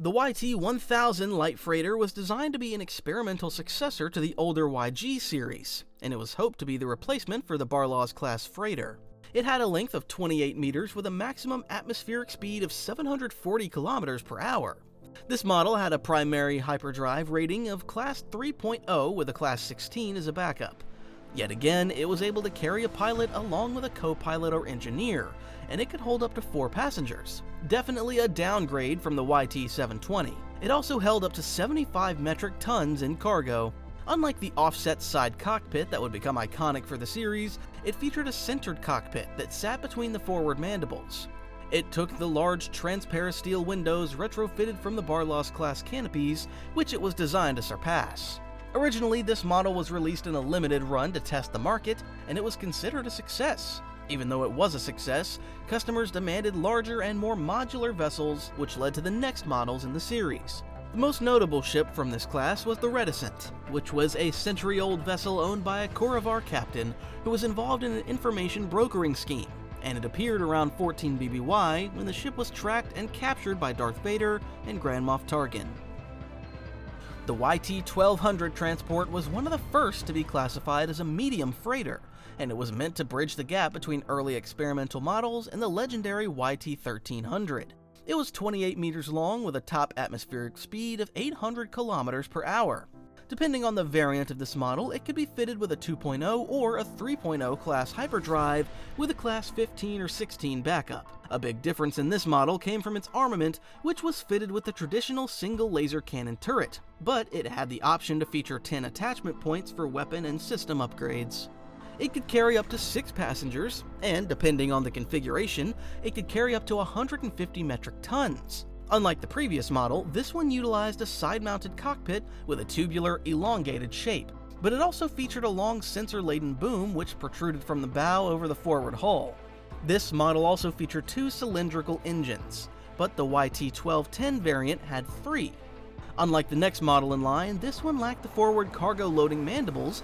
The YT-1000 light freighter was designed to be an experimental successor to the older YG series, and it was hoped to be the replacement for the Barlaws-class freighter. It had a length of 28 meters with a maximum atmospheric speed of 740 kilometers per hour. This model had a primary hyperdrive rating of Class 3.0 with a Class 16 as a backup. Yet again, it was able to carry a pilot along with a co-pilot or engineer, and it could hold up to 4 passengers. Definitely a downgrade from the YT-720. It also held up to 75 metric tons in cargo. Unlike the offset side cockpit that would become iconic for the series, it featured a centered cockpit that sat between the forward mandibles. It took the large transparent steel windows retrofitted from the Barlaws-class canopies, which it was designed to surpass. Originally, this model was released in a limited run to test the market, and it was considered a success. Even though it was a success, customers demanded larger and more modular vessels, which led to the next models in the series. The most notable ship from this class was the Reticent, which was a century-old vessel owned by a Corrivar captain who was involved in an information brokering scheme, and it appeared around 14 BBY when the ship was tracked and captured by Darth Vader and Grand Moff Tarkin. The YT-1200 transport was one of the first to be classified as a medium freighter, and it was meant to bridge the gap between early experimental models and the legendary YT-1300. It was 28 meters long with a top atmospheric speed of 800 kilometers per hour. Depending on the variant of this model, it could be fitted with a 2.0 or a 3.0 class hyperdrive with a class 15 or 16 backup. A big difference in this model came from its armament, which was fitted with the traditional single laser cannon turret, but it had the option to feature 10 attachment points for weapon and system upgrades. It could carry up to 6 passengers, and depending on the configuration, it could carry up to 150 metric tons. Unlike the previous model, this one utilized a side-mounted cockpit with a tubular, elongated shape, but it also featured a long sensor-laden boom which protruded from the bow over the forward hull. This model also featured 2 cylindrical engines, but the YT-1210 variant had 3. Unlike the next model in line, this one lacked the forward cargo loading mandibles,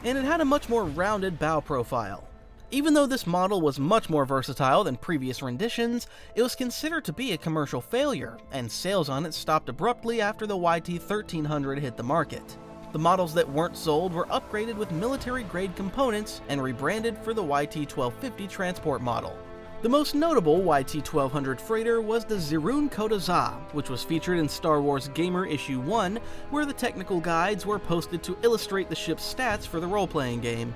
and it had a much more rounded bow profile. Even though this model was much more versatile than previous renditions, it was considered to be a commercial failure, and sales on it stopped abruptly after the YT-1300 hit the market. The models that weren't sold were upgraded with military-grade components and rebranded for the YT-1250 transport model. The most notable YT-1200 freighter was the Zirun Kota-Za, which was featured in Star Wars Gamer Issue 1, where the technical guides were posted to illustrate the ship's stats for the role-playing game.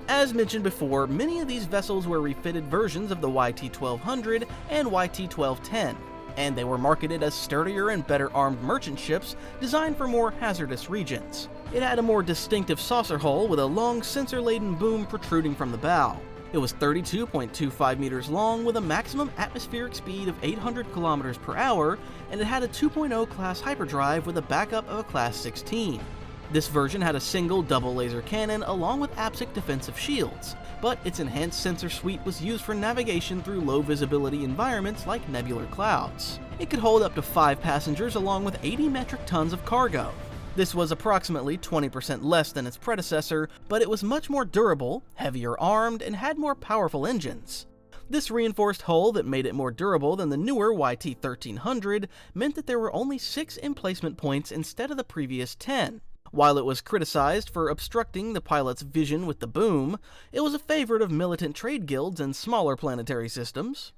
As mentioned before, many of these vessels were refitted versions of the YT-1200 and YT-1210, and they were marketed as sturdier and better armed merchant ships designed for more hazardous regions. It had a more distinctive saucer hull with a long sensor-laden boom protruding from the bow. It was 32.25 meters long with a maximum atmospheric speed of 800 kilometers per hour, and it had a 2.0 class hyperdrive with a backup of a class 16. This version had a single double laser cannon along with APSIC defensive shields, but its enhanced sensor suite was used for navigation through low visibility environments like nebular clouds. It could hold up to 5 passengers along with 80 metric tons of cargo. This was approximately 20% less than its predecessor, but it was much more durable, heavier armed, and had more powerful engines. This reinforced hull that made it more durable than the newer YT-1300 meant that there were only 6 emplacement points instead of the previous 10. While it was criticized for obstructing the pilot's vision with the boom, it was a favorite of militant trade guilds and smaller planetary systems.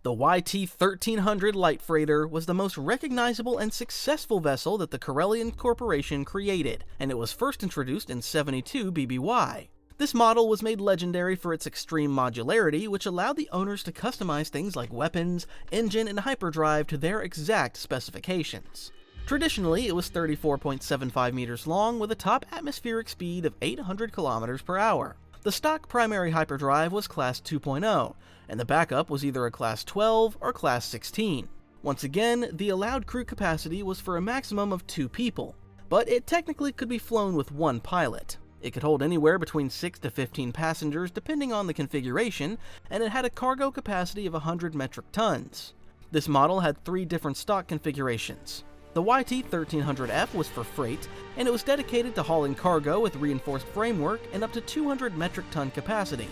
The YT-1300 light freighter was the most recognizable and successful vessel that the Correlian Corporation created, and it was first introduced in 72 BBY. This model was made legendary for its extreme modularity, which allowed the owners to customize things like weapons, engine, and hyperdrive to their exact specifications. Traditionally, it was 34.75 meters long with a top atmospheric speed of 800 kilometers per hour. The stock primary hyperdrive was Class 2.0, and the backup was either a Class 12 or Class 16. Once again, the allowed crew capacity was for a maximum of 2 people, but it technically could be flown with 1 pilot. It could hold anywhere between 6 to 15 passengers depending on the configuration, and it had a cargo capacity of 100 metric tons. This model had 3 different stock configurations. The YT-1300F was for freight, and it was dedicated to hauling cargo with reinforced framework and up to 200 metric ton capacity.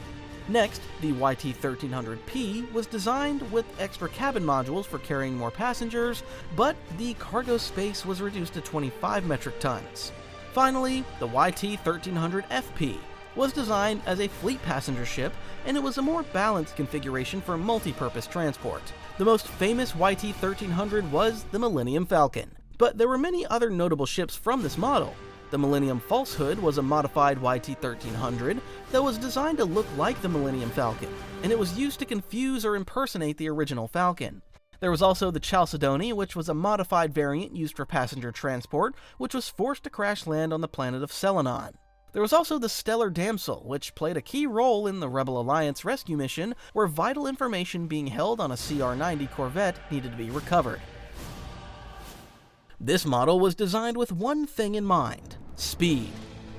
Next, the YT-1300P was designed with extra cabin modules for carrying more passengers, but the cargo space was reduced to 25 metric tons. Finally, the YT-1300FP was designed as a fleet passenger ship, and it was a more balanced configuration for multi-purpose transport. The most famous YT-1300 was the Millennium Falcon, but there were many other notable ships from this model. The Millennium Falsehood was a modified YT-1300 that was designed to look like the Millennium Falcon, and it was used to confuse or impersonate the original Falcon. There was also the Chalcedony, which was a modified variant used for passenger transport, which was forced to crash land on the planet of Selenon. There was also the Stellar Damsel, which played a key role in the Rebel Alliance rescue mission, where vital information being held on a CR-90 Corvette needed to be recovered. This model was designed with one thing in mind: speed.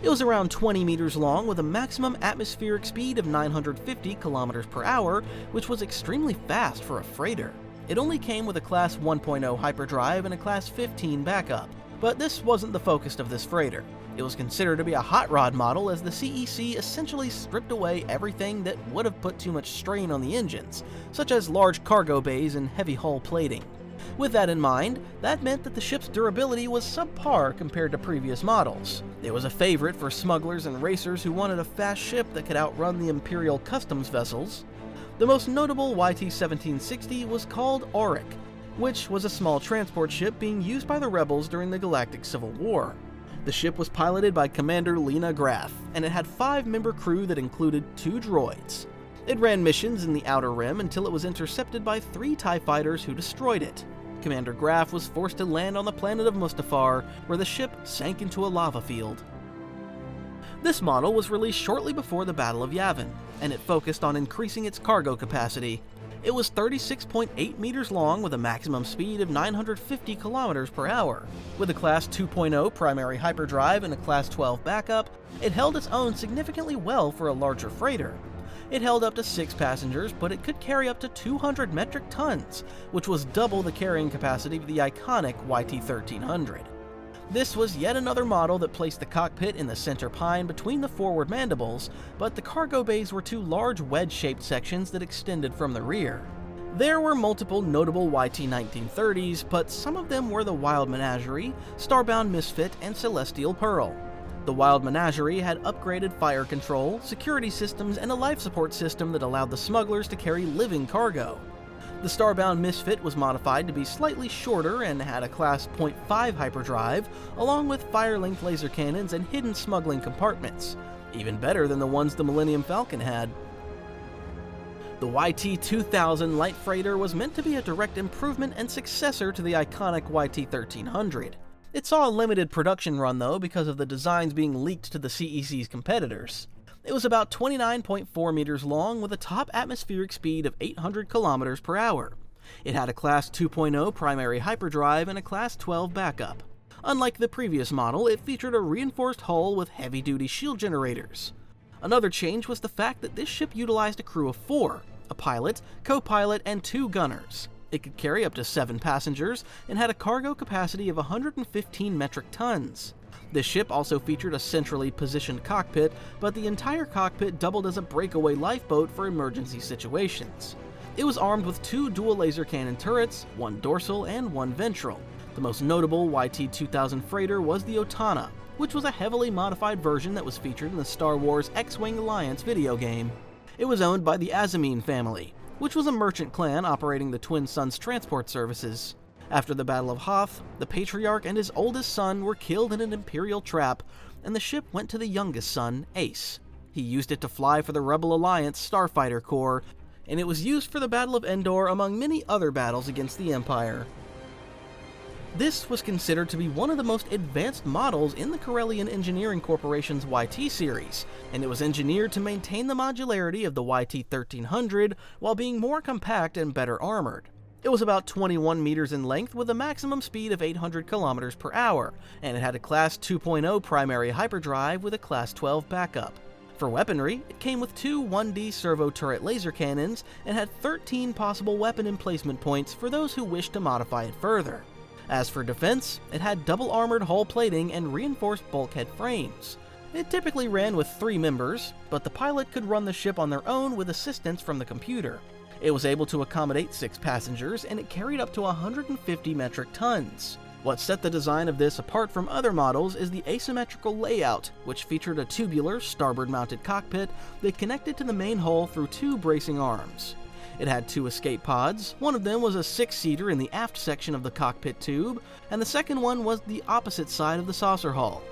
It was around 20 meters long with a maximum atmospheric speed of 950 kilometers per hour, which was extremely fast for a freighter. It only came with a Class 1.0 hyperdrive and a Class 15 backup, but this wasn't the focus of this freighter. It was considered to be a hot rod model, as the CEC essentially stripped away everything that would have put too much strain on the engines, such as large cargo bays and heavy hull plating. With that in mind, that meant that the ship's durability was subpar compared to previous models. It was a favorite for smugglers and racers who wanted a fast ship that could outrun the Imperial customs vessels. The most notable YT-1760 was called Auric, which was a small transport ship being used by the rebels during the Galactic Civil War. The ship was piloted by Commander Lena Graf, and it had 5-member crew that included 2 droids. It ran missions in the Outer Rim until it was intercepted by 3 TIE fighters who destroyed it. Commander Graf was forced to land on the planet of Mustafar, where the ship sank into a lava field. This model was released shortly before the Battle of Yavin, and it focused on increasing its cargo capacity. It was 36.8 meters long with a maximum speed of 950 kilometers per hour. With a Class 2.0 primary hyperdrive and a Class 12 backup, it held its own significantly well for a larger freighter. It held up to 6 passengers, but it could carry up to 200 metric tons, which was double the carrying capacity of the iconic YT-1300. This was yet another model that placed the cockpit in the center pine between the forward mandibles, but the cargo bays were 2 large wedge-shaped sections that extended from the rear. There were multiple notable YT-1930s, but some of them were the Wild Menagerie, Starbound Misfit, and Celestial Pearl. The Wild Menagerie had upgraded fire control, security systems, and a life support system that allowed the smugglers to carry living cargo. The Starbound Misfit was modified to be slightly shorter and had a Class 0.5 hyperdrive, along with fire-length laser cannons and hidden smuggling compartments, even better than the ones the Millennium Falcon had. The YT-2000 light freighter was meant to be a direct improvement and successor to the iconic YT-1300. It saw a limited production run though because of the designs being leaked to the CEC's competitors. It was about 29.4 meters long with a top atmospheric speed of 800 kilometers per hour. It had a Class 2.0 primary hyperdrive and a Class 12 backup. Unlike the previous model, it featured a reinforced hull with heavy-duty shield generators. Another change was the fact that this ship utilized a crew of 4, a pilot, co-pilot, and 2 gunners. It could carry up to 7 passengers and had a cargo capacity of 115 metric tons. This ship also featured a centrally positioned cockpit, but the entire cockpit doubled as a breakaway lifeboat for emergency situations. It was armed with 2 dual laser cannon turrets, 1 dorsal and 1 ventral. The most notable YT-2000 freighter was the Otana, which was a heavily modified version that was featured in the Star Wars X-Wing Alliance video game. It was owned by the Azamine family, which was a merchant clan operating the Twin Suns transport services. After the Battle of Hoth, the Patriarch and his oldest son were killed in an Imperial trap, and the ship went to the youngest son, Ace. He used it to fly for the Rebel Alliance Starfighter Corps, and it was used for the Battle of Endor among many other battles against the Empire. This was considered to be one of the most advanced models in the Corellian Engineering Corporation's YT series, and it was engineered to maintain the modularity of the YT-1300 while being more compact and better armored. It was about 21 meters in length with a maximum speed of 800 kilometers per hour, and it had a Class 2.0 primary hyperdrive with a Class 12 backup. For weaponry, it came with 2 1D servo turret laser cannons and had 13 possible weapon emplacement points for those who wished to modify it further. As for defense, it had double armored hull plating and reinforced bulkhead frames. It typically ran with 3 members, but the pilot could run the ship on their own with assistance from the computer. It was able to accommodate 6 passengers, and it carried up to 150 metric tons. What set the design of this apart from other models is the asymmetrical layout, which featured a tubular, starboard-mounted cockpit that connected to the main hull through 2 bracing arms. It had 2 escape pods. One of them was a 6-seater in the aft section of the cockpit tube, and the second one was the opposite side of the saucer hull.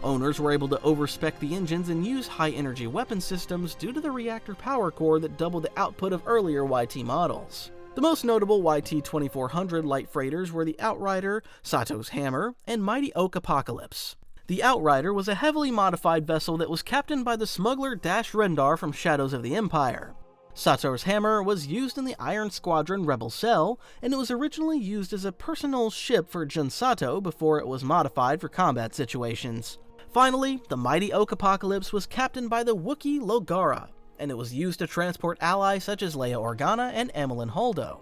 Owners were able to overspec the engines and use high-energy weapon systems due to the reactor power core that doubled the output of earlier YT models. The most notable YT-2400 light freighters were the Outrider, Sato's Hammer, and Mighty Oak Apocalypse. The Outrider was a heavily modified vessel that was captained by the smuggler Dash Rendar from Shadows of the Empire. Sato's Hammer was used in the Iron Squadron Rebel Cell, and it was originally used as a personal ship for Jun Sato before it was modified for combat situations. Finally, the Mighty Oak Apocalypse was captained by the Wookiee Logara, and it was used to transport allies such as Leia Organa and Amilyn Holdo.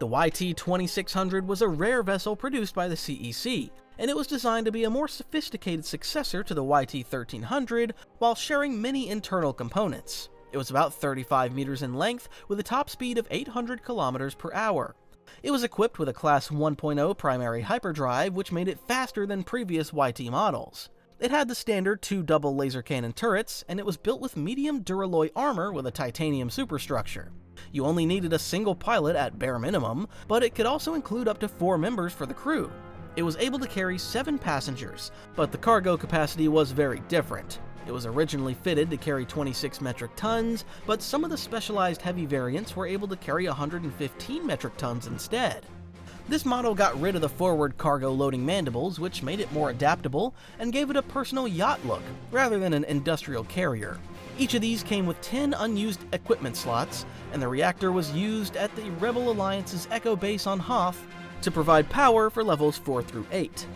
The YT-2600 was a rare vessel produced by the CEC, and it was designed to be a more sophisticated successor to the YT-1300 while sharing many internal components. It was about 35 meters in length with a top speed of 800 kilometers per hour. It was equipped with a Class 1.0 primary hyperdrive, which made it faster than previous YT models. It had the standard 2 double laser cannon turrets, and it was built with medium duralloy armor with a titanium superstructure. You only needed a single pilot at bare minimum, but it could also include up to 4 members for the crew. It was able to carry 7 passengers, but the cargo capacity was very different. It was originally fitted to carry 26 metric tons, but some of the specialized heavy variants were able to carry 115 metric tons instead. This model got rid of the forward cargo loading mandibles, which made it more adaptable and gave it a personal yacht look, rather than an industrial carrier. Each of these came with 10 unused equipment slots, and the reactor was used at the Rebel Alliance's Echo base on Hoth to provide power for levels 4 through 8.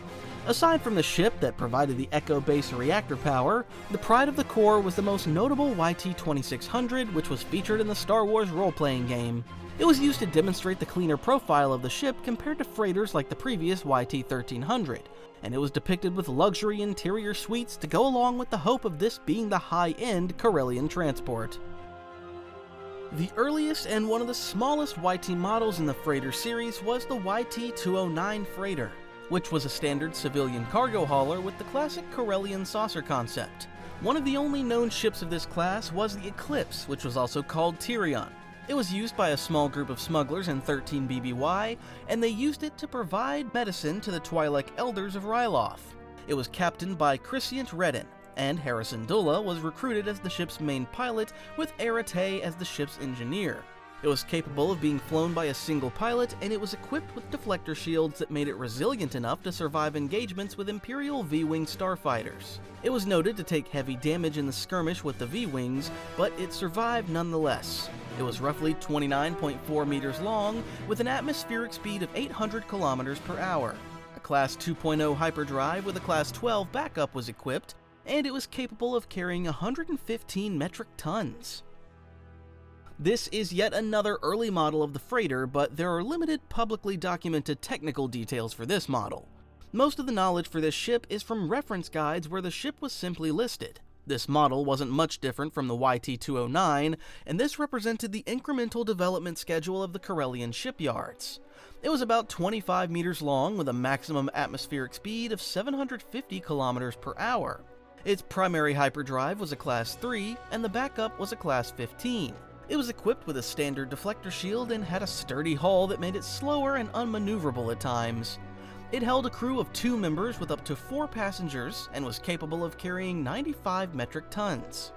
Aside from the ship that provided the Echo base reactor power, the pride of the Corps was the most notable YT-2600, which was featured in the Star Wars role-playing game. It was used to demonstrate the cleaner profile of the ship compared to freighters like the previous YT-1300, and it was depicted with luxury interior suites to go along with the hope of this being the high-end Corellian transport. The earliest and one of the smallest YT models in the freighter series was the YT-209 freighter, which was a standard civilian cargo hauler with the classic Corellian saucer concept. One of the only known ships of this class was the Eclipse, which was also called Tirion. It was used by a small group of smugglers in 13 BBY, and they used it to provide medicine to the Twi'lek elders of Ryloth. It was captained by Krysiant Rheden, and Hera Syndulla was recruited as the ship's main pilot, with Eira Tay as the ship's engineer. It was capable of being flown by a single pilot, and it was equipped with deflector shields that made it resilient enough to survive engagements with Imperial V-Wing starfighters. It was noted to take heavy damage in the skirmish with the V-Wings, but it survived nonetheless. It was roughly 29.4 meters long, with an atmospheric speed of 800 kilometers per hour. A Class 2.0 hyperdrive with a Class 12 backup was equipped, and it was capable of carrying 115 metric tons. This is yet another early model of the freighter, but there are limited publicly documented technical details for this model. Most of the knowledge for this ship is from reference guides where the ship was simply listed. This model wasn't much different from the YT-209, and this represented the incremental development schedule of the Corellian shipyards. It was about 25 meters long with a maximum atmospheric speed of 750 kilometers per hour. Its primary hyperdrive was a Class 3, and the backup was a Class 15. It was equipped with a standard deflector shield and had a sturdy hull that made it slower and unmaneuverable at times. It held a crew of 2 members with up to 4 passengers and was capable of carrying 95 metric tons.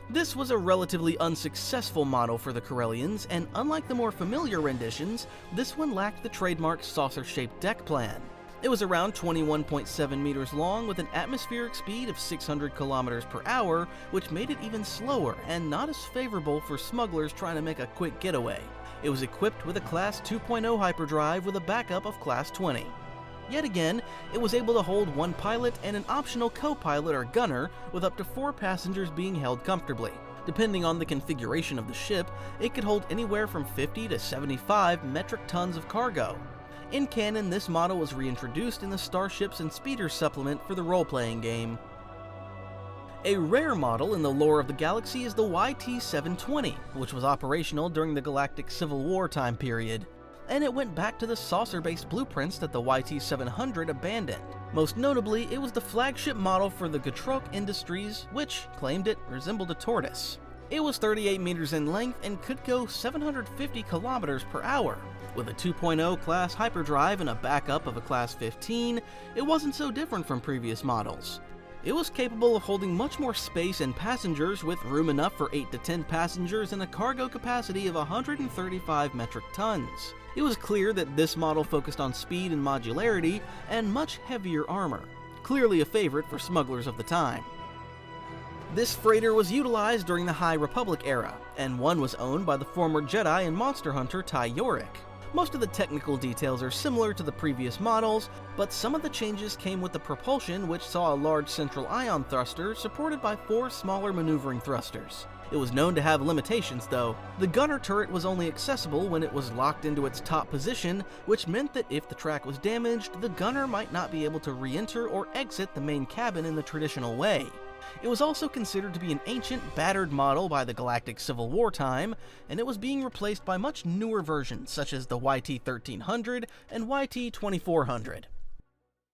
This was a relatively unsuccessful model for the Corellians, and unlike the more familiar renditions, this one lacked the trademark saucer-shaped deck plan. It was around 21.7 meters long with an atmospheric speed of 600 kilometers per hour, which made it even slower and not as favorable for smugglers trying to make a quick getaway. It was equipped with a Class 2.0 hyperdrive with a backup of Class 20. Yet again, it was able to hold 1 pilot and an optional co-pilot or gunner, with up to 4 passengers being held comfortably. Depending on the configuration of the ship, it could hold anywhere from 50 to 75 metric tons of cargo. In canon, this model was reintroduced in the Starships and Speeders supplement for the role-playing game. A rare model in the lore of the galaxy is the YT-720, which was operational during the Galactic Civil War time period, and it went back to the saucer-based blueprints that the YT-700 abandoned. Most notably, it was the flagship model for the Gatrok Industries, which claimed it resembled a tortoise. It was 38 meters in length and could go 750 kilometers per hour. With a 2.0 class hyperdrive and a backup of a class 15, it wasn't so different from previous models. It was capable of holding much more space and passengers, with room enough for 8 to 10 passengers and a cargo capacity of 135 metric tons. It was clear that this model focused on speed and modularity and much heavier armor, clearly a favorite for smugglers of the time. This freighter was utilized during the High Republic era, and one was owned by the former Jedi and monster hunter Ty Yorick. Most of the technical details are similar to the previous models, but some of the changes came with the propulsion, which saw a large central ion thruster supported by 4 smaller maneuvering thrusters. It was known to have limitations though. The gunner turret was only accessible when it was locked into its top position, which meant that if the track was damaged, the gunner might not be able to re-enter or exit the main cabin in the traditional way. It was also considered to be an ancient, battered model by the Galactic Civil War time, and it was being replaced by much newer versions such as the YT-1300 and YT-2400.